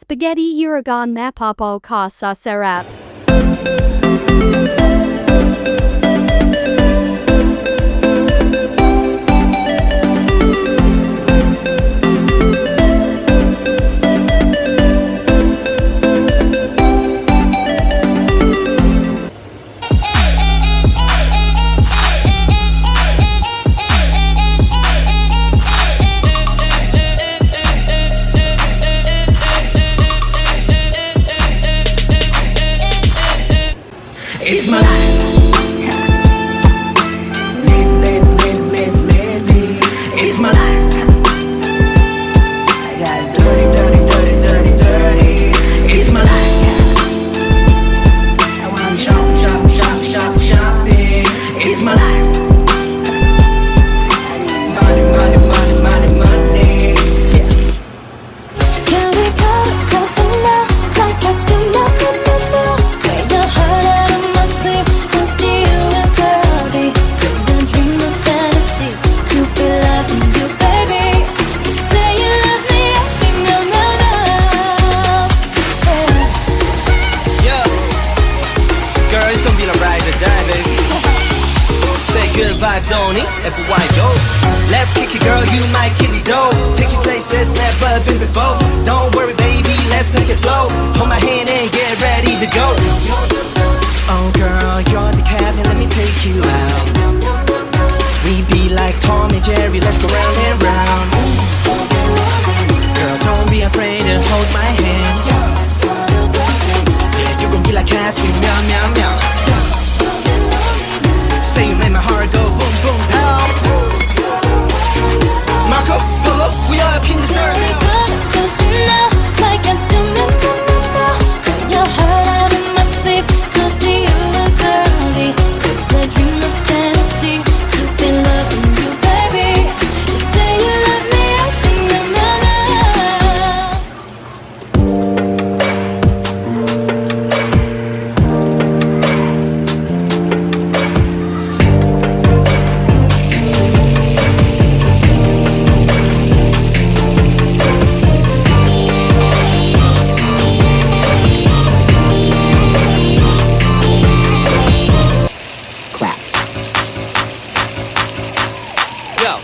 Spaghetti Uragon Mapapo Ka Sa Sarap. It's my life. Lazy. It's my life. I got dirty. It's my life. I wanna shopping. It's my life. I need money. Yeah. Can we go closer now? Like let's do nothing but now. Get your heart out of my sleep. Close to you is cloudy. Don't dream of fantasy. To be loving you, baby. You say you love me, I see no mouth. Yeah. Girl, it's gonna be the ride or die, baby. Say good vibes only, FY go. Let's kick it, girl, you might kick it dough. Take you places never been before. Don't worry, baby, let's take it slow. Hold my hand and get ready to go. Oh, girl, you're the captain, let me take you out. We be like Tom and Jerry, let's go round and round. Girl, don't be afraid to hold my hand. Yeah, you gon' be like Cassie, meow, meow, meow. Say you make my heart go boom, boom, pow. Marco, Polo, we are up in this Can we earth. go closer now? Like let's do nothing but now. Get your heart out of my sleep. Close to you is cloudy. I dream of fantasy. To be loving you, baby. You say you love me, I see no mouth. Clap. Yo.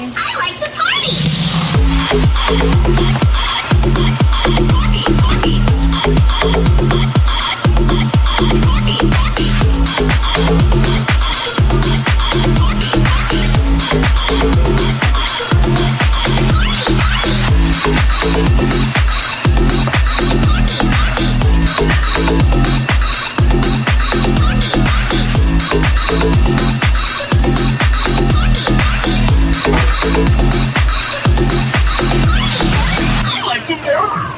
I like to party. I like to party.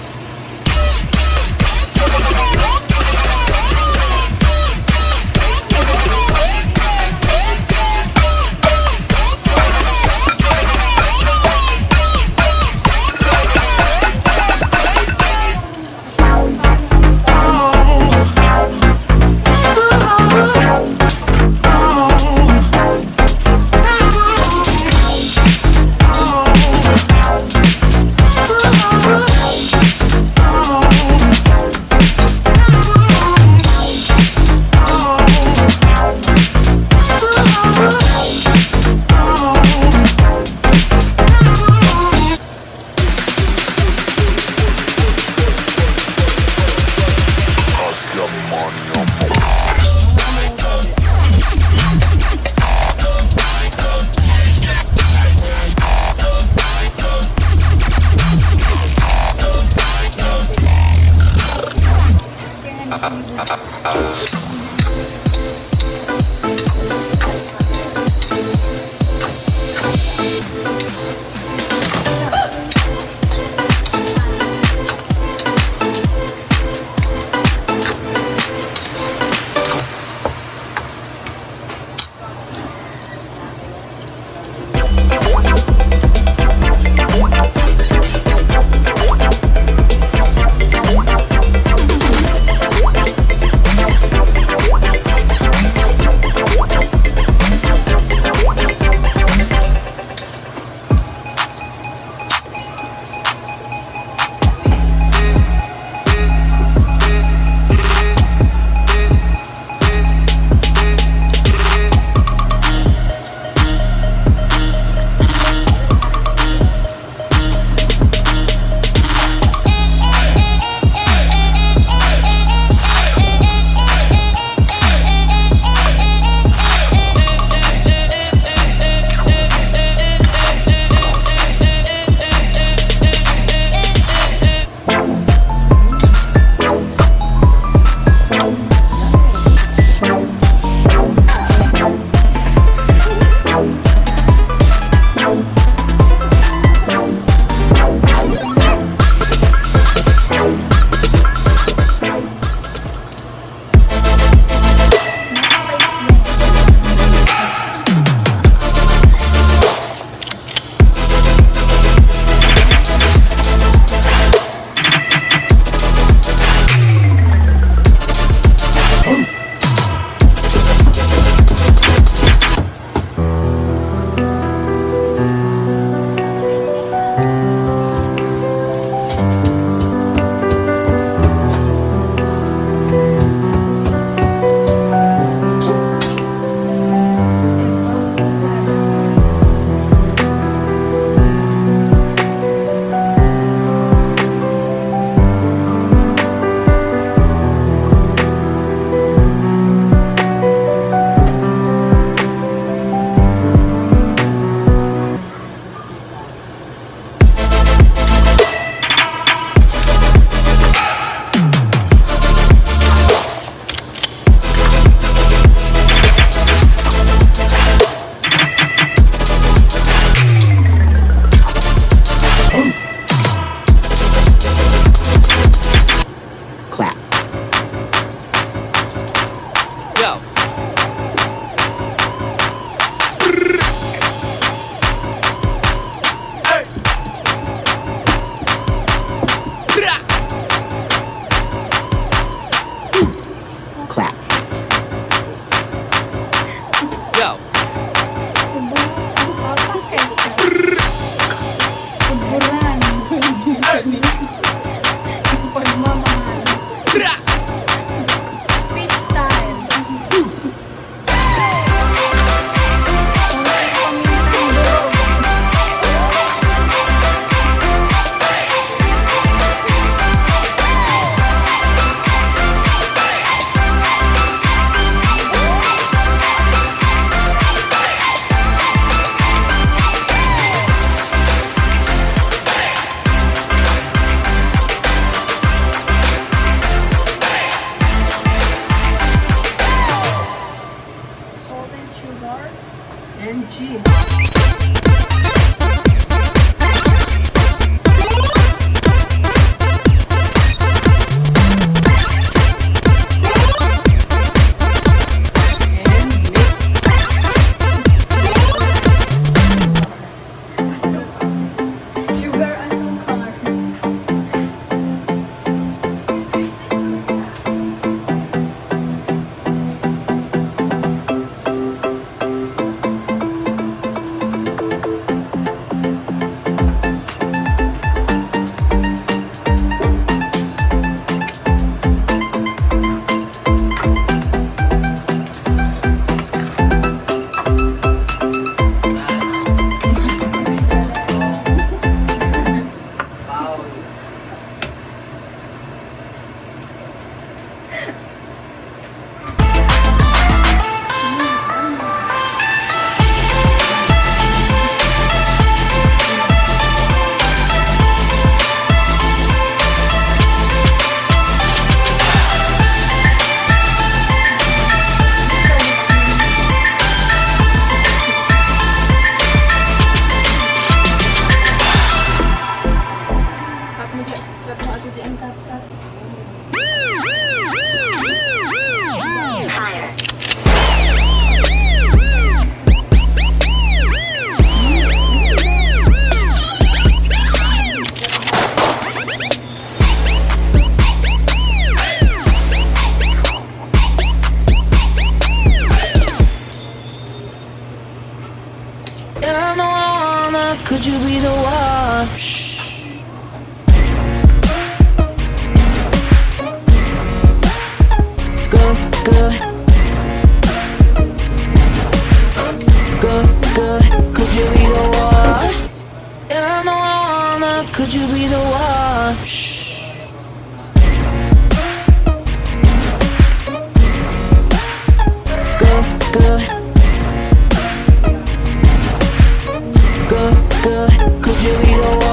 Good, good. Good, good. Could you be the one? Yeah, I know I wanna. Could you be the one? Good, good. Good, good. Could you be the one?